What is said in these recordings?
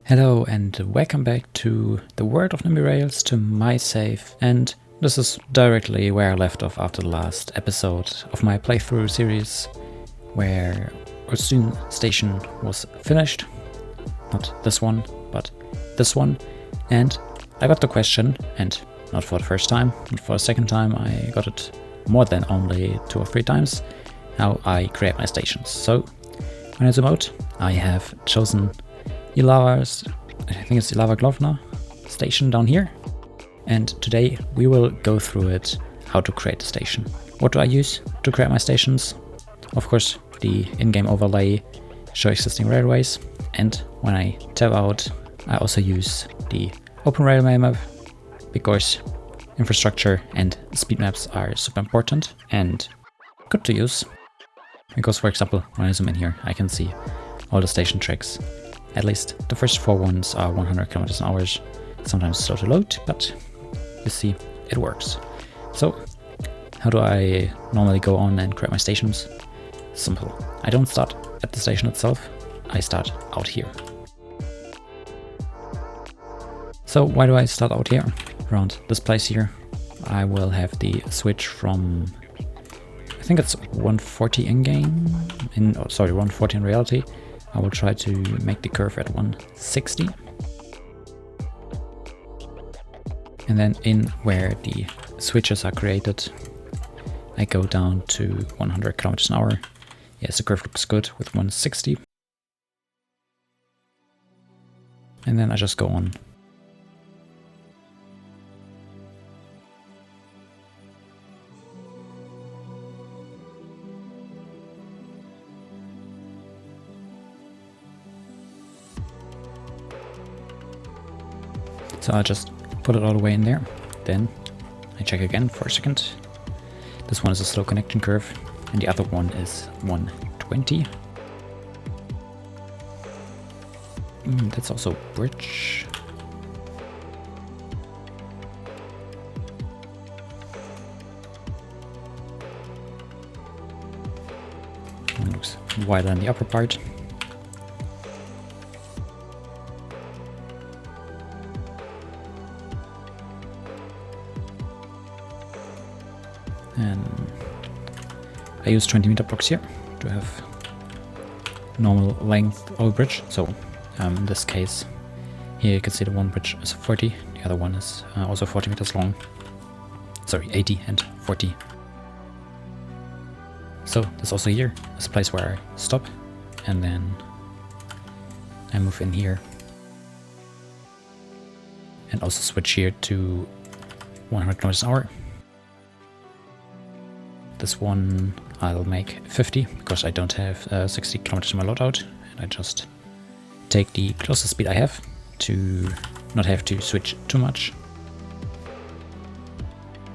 Hello and welcome back to the world of Nimby Rails, to my save, and this is directly where I left off after the last episode of my playthrough series, where our student station was finished. Not this one, but this one. And I got the question, and not for the first time, but for the second time, I got it more than only 2 or 3 times, how I create my stations. So when I zoom out, I have chosen Ilava's, I think it's Ilava Glovna station down here. And today we will go through it, how to create a station. What do I use to create my stations? Of course, the in-game overlay, show existing railways. And when I tab out, I also use the open railway map, because infrastructure and speed maps are super important and good to use. Because, for example, when I zoom in here, I can see all the station tracks. At least the first 4 ones are 100 km an hour, sometimes slow to load, but you see, it works. So, how do I normally go on and create my stations? Simple. I don't start at the station itself, I start out here. So why do I start out here? Around this place here, I will have the switch from, I think it's 140 in-game, 140 in reality. I will try to make the curve at 160. And then in where the switches are created, I go down to 100 km an hour. Yes, the curve looks good with 160. And then I just go on. So I just put it all the way in there. Then I check again for a second. This one is a slow connection curve, and the other one is 120. That's also bridge. It looks wider in the upper part. And I use 20-meter blocks here to have normal length of a bridge. So in this case, here you can see the one bridge is 40, the other one is also 40 meters long. Sorry, 80 and 40. So this also here is a place where I stop, and then I move in here and also switch here to 100 kilometers an hour. This one I'll make 50, because I don't have 60 kilometers in my loadout, and I just take the closest speed I have to not have to switch too much.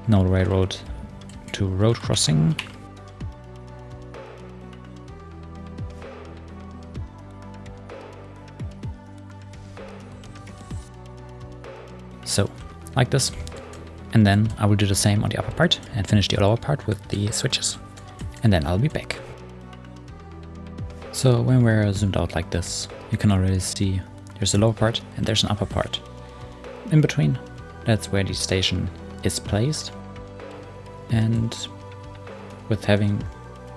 No railroad to road crossing. So, like this. And then I will do the same on the upper part and finish the lower part with the switches. And then I'll be back. So when we're zoomed out like this, you can already see there's a lower part and there's an upper part. In between, that's where the station is placed. And with having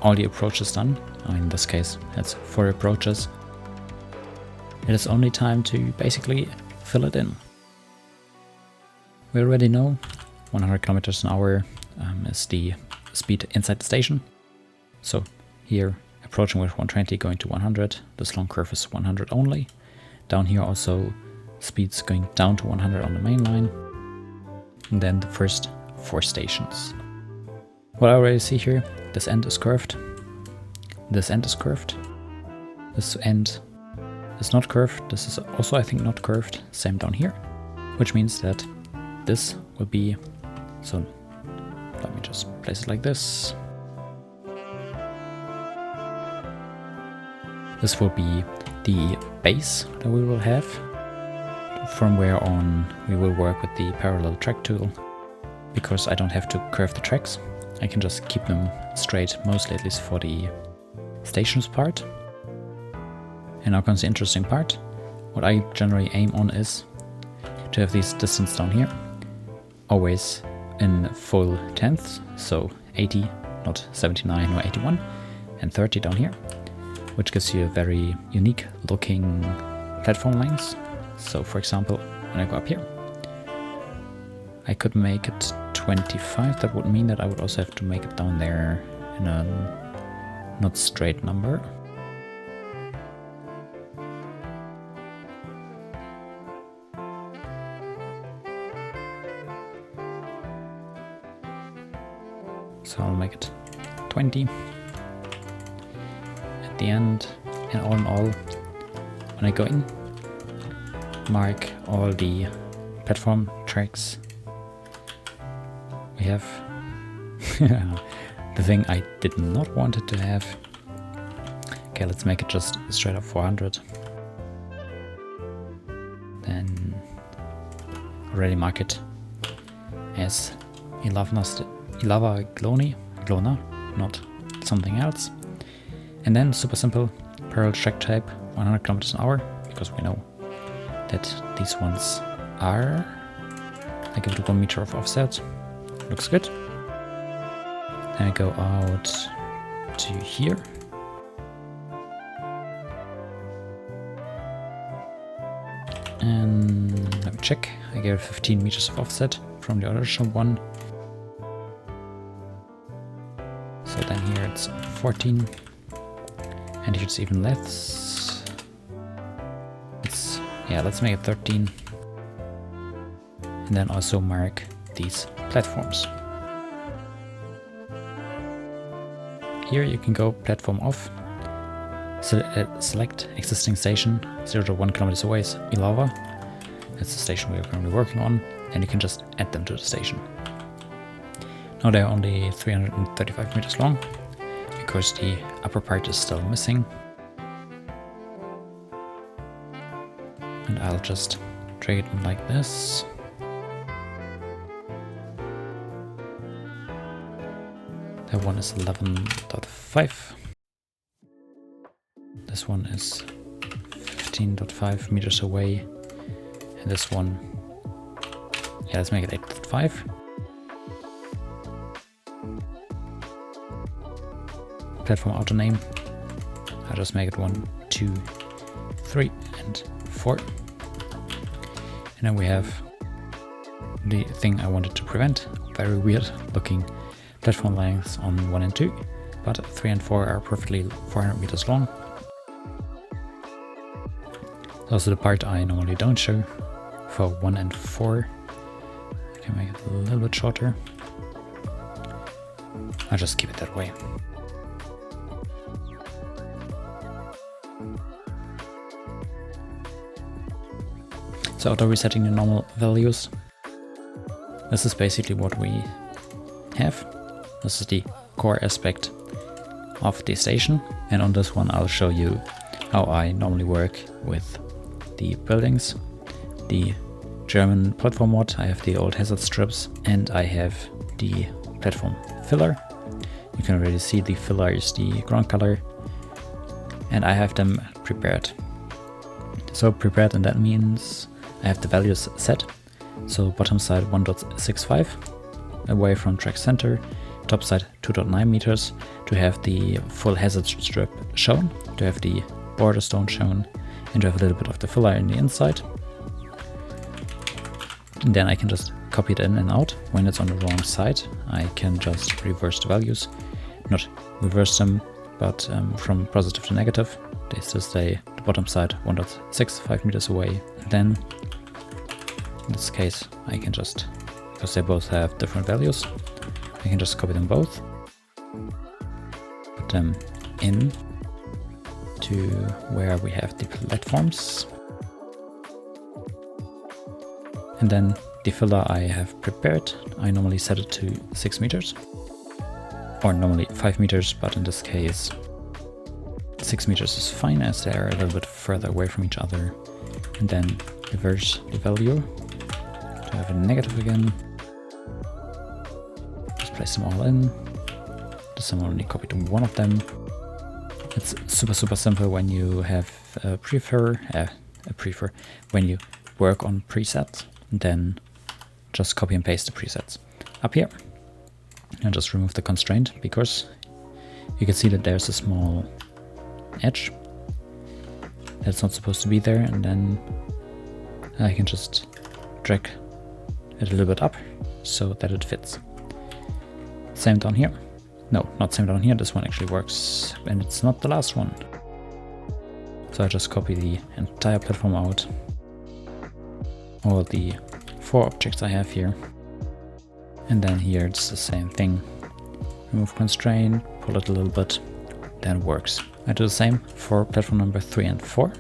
all the approaches done, in this case that's 4 approaches, it is only time to basically fill it in. We already know 100 kilometers an hour is the speed inside the station. So here, approaching with 120, going to 100. This long curve is 100 only. Down here also, speeds going down to 100 on the main line. And then the first 4 stations. What I already see here, this end is curved. This end is curved. This end is not curved. This is also, I think, not curved. Same down here. Which means that this will be, so let me just place it like this. This will be the base that we will have. From where on we will work with the parallel track tool, because I don't have to curve the tracks. I can just keep them straight, mostly at least for the stations part. And now comes the interesting part. what I generally aim on is to have these distance down here always in full tenths, so 80, not 79 or 81, and 30 down here, which gives you a very unique looking platform length. So for example, when I go up here, I could make it 25. That would mean that I would also have to make it down there in a not straight number. So I'll make it 20 at the end, and all in all, when I go in, mark all the platform tracks we have. The thing I did not want it to have. Okay, let's make it just straight up 400. Then already mark it as 11 Glona, not something else. And then super simple, parallel track type 100 kilometers an hour, because we know that these ones are. I give it 1 meter of offset. Looks good. Then I go out to here. And let me check. I gave 15 meters of offset from the original one. So then here it's 14, and here it's even less. Let's make it 13. And then also mark these platforms. Here you can go platform off, select existing station 0 to 1 kilometers away is Ilava. That's the station we are currently working on, and you can just add them to the station. Now they're only 335 meters long, because the upper part is still missing. And I'll just drag it in like this. That one is 11.5. This one is 15.5 meters away. And this one, let's make it 8.5. Platform auto name, I'll just make it 1, 2, 3, and 4. And then we have the thing I wanted to prevent, very weird looking platform lengths on 1 and 2, but 3 and 4 are perfectly 400 meters long. Also the part I normally don't show for 1 and 4. I can make it a little bit shorter. I'll just keep it that way. So auto resetting the normal values. This is basically what we have. This is the core aspect of the station, and on this one I'll show you how I normally work with the buildings. The German platform mod, I have the old hazard strips, and I have the platform filler. You can already see the filler is the ground color, and I have them prepared. So prepared, and that means I have the values set. So bottom side 1.65 away from track center, top side 2.9 meters to have the full hazard strip shown, to have the border stone shown, and to have a little bit of the filler in the inside. And then I can just copy it in and out. When it's on the wrong side, I can just reverse the values. Not reverse them, but from positive to negative. They still stay the bottom side 1.65 meters away. And then in this case, I can just, because they both have different values, I can just copy them both, put them in to where we have the platforms. And then the filler I have prepared, I normally set it to 6 meters, or normally 5 meters, but in this case 6 meters is fine as they are a little bit further away from each other. And then reverse the value to have a negative again. Just place them all in. This time I only copied one of them. It's super simple when you have when you work on presets, then just copy and paste the presets. Up here, and just remove the constraint, because you can see that there's a small edge that's not supposed to be there, and then I can just drag it a little bit up so that it fits. Same down here. No, not same down here, this one actually works, and it's not the last one. So I just copy the entire platform out, all the 4 objects I have here, and then here it's the same thing. Remove constraint, pull it a little bit, then it works. I do the same for platform number 3 and 4.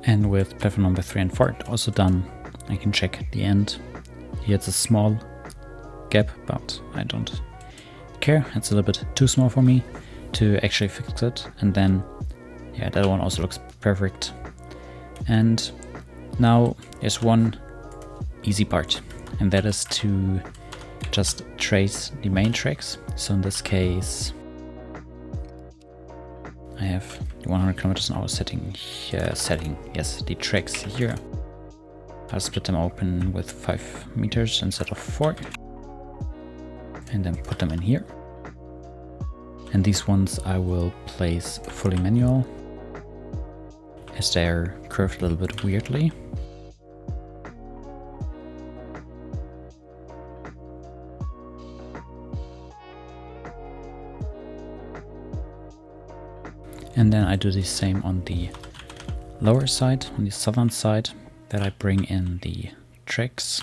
And with platform number 3 and 4 also done, I can check the end. Here it's a small gap, but I don't care. It's a little bit too small for me to actually fix it. And then, yeah, that one also looks perfect. And now there's one easy part, and that is to just trace the main tracks. So in this case, I have the 100 kilometers an hour setting, yes, the tracks here. I'll split them open with 5 meters instead of 4, and then put them in here. And these ones I will place fully manual, as they're curved a little bit weirdly. And then I do the same on the lower side, on the southern side, that I bring in the tracks.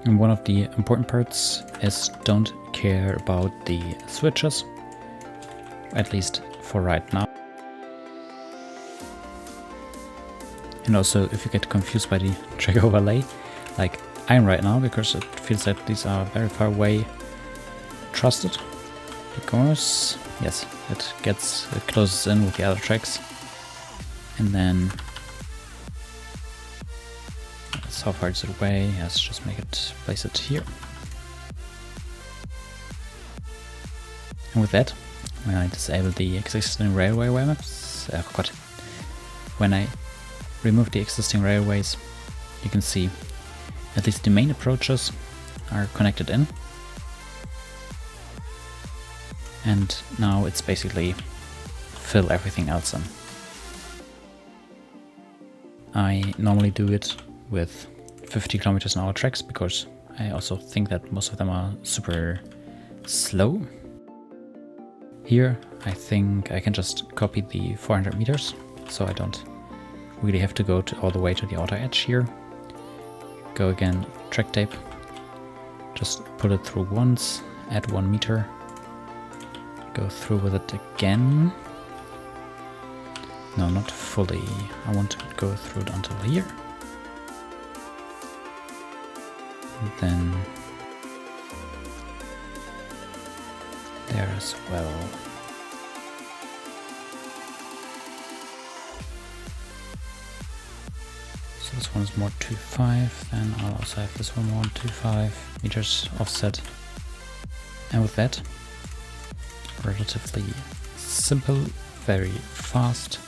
And one of the important parts is don't care about the switches, at least for right now. And also, if you get confused by the track overlay, like I am right now, because it feels that these are very far away, trust it, because yes, it closes in with the other tracks, and then that's how far is it away. Let's just place it here. And with that, when I disable the existing railway maps, when I remove the existing railways, you can see at least the main approaches are connected in. And now it's basically fill everything else in. I normally do it with 50 kilometers an hour tracks, because I also think that most of them are super slow. Here I think I can just copy the 400 meters, so I don't really have to go all the way to the outer edge here. Go again, track tape, just pull it through once, add 1 meter, go through with it again. No, not fully, I want to go through it until here. And then there as well. This one is more 2.5, then I'll also have this one more 2.5 meters offset. And with that, relatively simple, very fast,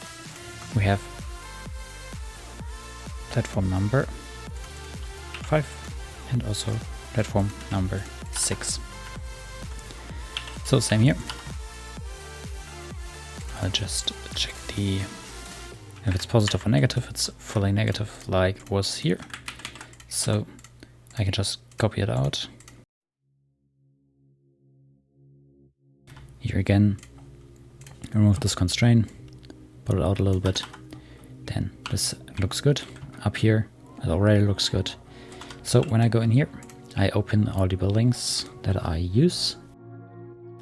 we have platform number 5 and also platform number 6. So same here. I'll just check if it's positive or negative. It's fully negative like it was here. So I can just copy it out. Here again, remove this constraint, put it out a little bit. Then this looks good. Up here, it already looks good. So when I go in here, I open all the buildings that I use.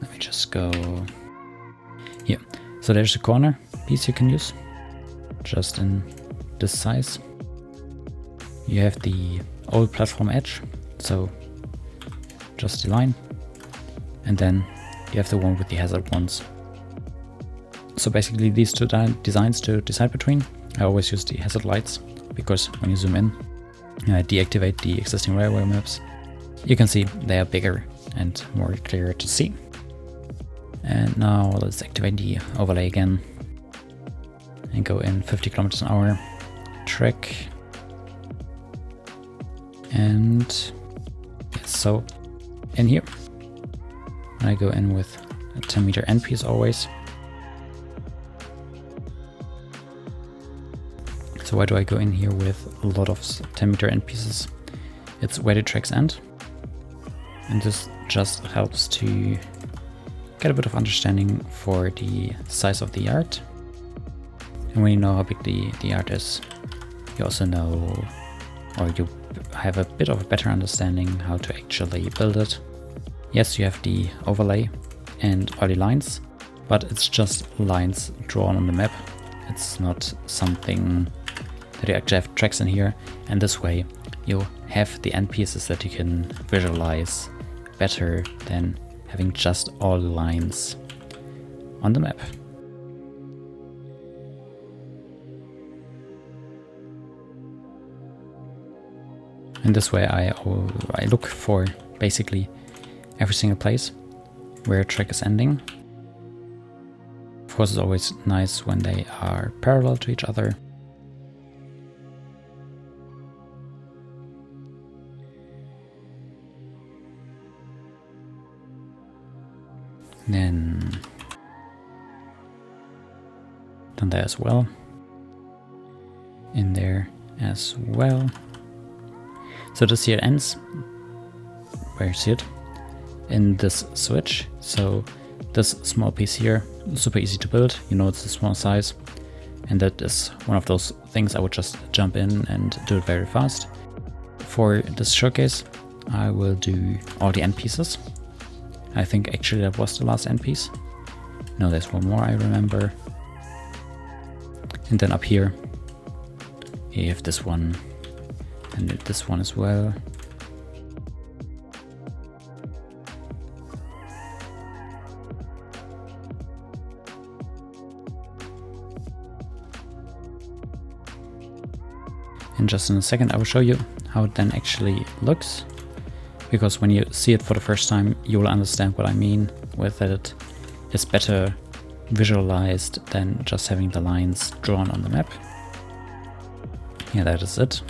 Let me just go here. So there's a corner piece you can use, just in this size. You have the old platform edge, so just the line, and then you have the one with the hazard ones. So basically these two designs to decide between, I always use the hazard lights, because when you zoom in, deactivate the existing railway maps, you can see they are bigger and more clear to see. And now let's activate the overlay again and go in 50 kilometers an hour track. And yes, so in here, I go in with a 10 meter end piece always. So why do I go in here with a lot of 10 meter end pieces? It's where the tracks end. And this just helps to get a bit of understanding for the size of the yard. And when you know how big the yard is, you also know, or you have a bit of a better understanding how to actually build it. Yes, you have the overlay and all the lines, but it's just lines drawn on the map. It's not something that you actually have tracks in here, and this way you have the end pieces that you can visualize better than having just all the lines on the map. And this way I look for basically every single place where a track is ending. Of course, it's always nice when they are parallel to each other. Then done there as well. In there as well. So this here ends, where you see it, in this switch. So this small piece here, super easy to build. You know it's a small size, and that is one of those things I would just jump in and do it very fast. For this showcase, I will do all the end pieces. I think actually that was the last end piece. No, there's one more I remember. And then up here, you have this one and this one as well. And just in a second I will show you how it then actually looks. Because when you see it for the first time, you will understand what I mean with that it is better visualized than just having the lines drawn on the map. Yeah, that is it.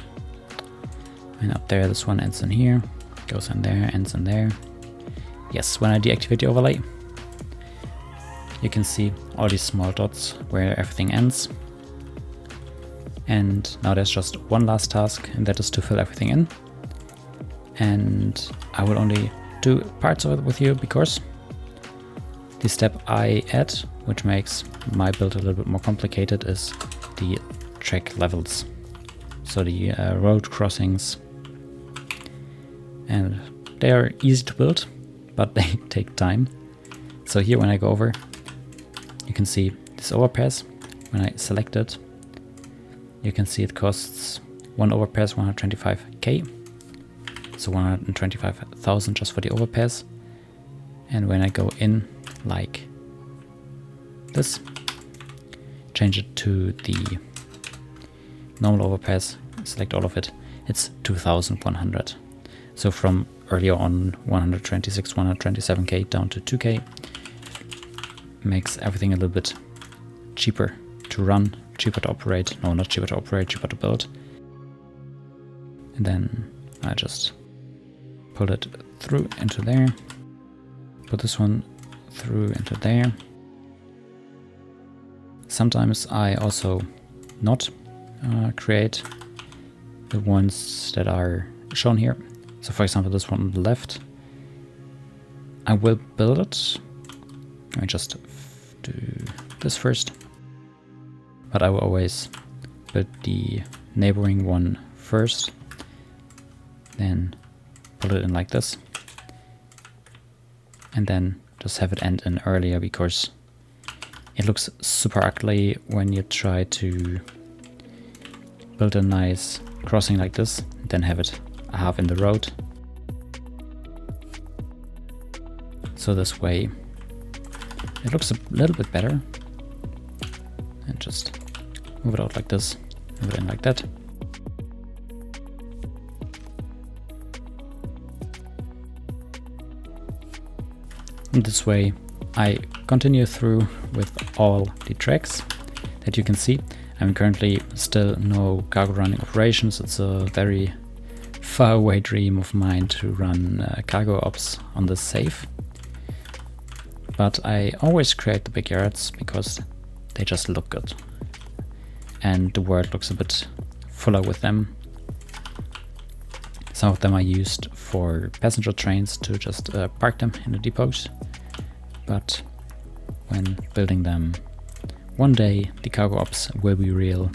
And up there, this one ends in here, goes in there, ends in there. Yes, when I deactivate the overlay, you can see all these small dots where everything ends. And now there's just one last task, and that is to fill everything in. And I will only do parts of it with you because the step I add, which makes my build a little bit more complicated, is the track levels. So the road crossings, and they are easy to build, but they take time. So here when I go over, you can see this overpass. When I select it, you can see it costs one overpass 125k. So 125,000 just for the overpass. And when I go in like this, change it to the normal overpass, select all of it, it's 2,100. So from earlier on 126, 127k down to 2k makes everything a little bit cheaper to run, cheaper to operate. No, not cheaper to operate, cheaper to build. And then I just pull it through into there, put this one through into there. Sometimes I also not create the ones that are shown here. So for example, this one on the left, I will build it. Let me just do this first. But I will always build the neighboring one first, then put it in like this, and then just have it end in earlier, because it looks super ugly when you try to build a nice crossing like this, then have it half in the road. So this way it looks a little bit better. And just move it out like this, move it in like that. In this way, I continue through with all the tracks that you can see. I'm currently still no cargo running operations. It's a very far away dream of mine to run cargo ops on this save. But I always create the big yards because they just look good. And the world looks a bit fuller with them. Some of them are used for passenger trains to just park them in the depots. But when building them, one day the cargo ops will be real,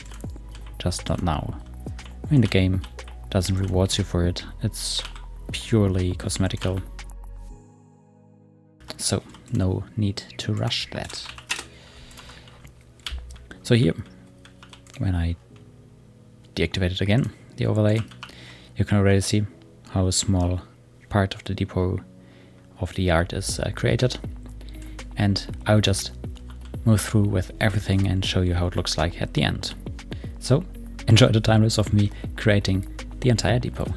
just not now. I mean, the game doesn't reward you for it, it's purely cosmetical. So no need to rush that. So here, when I deactivate it again, the overlay, you can already see how a small part of the depot of the yard is created. And I'll just move through with everything and show you how it looks like at the end. So enjoy the time lapse of me creating the entire depot.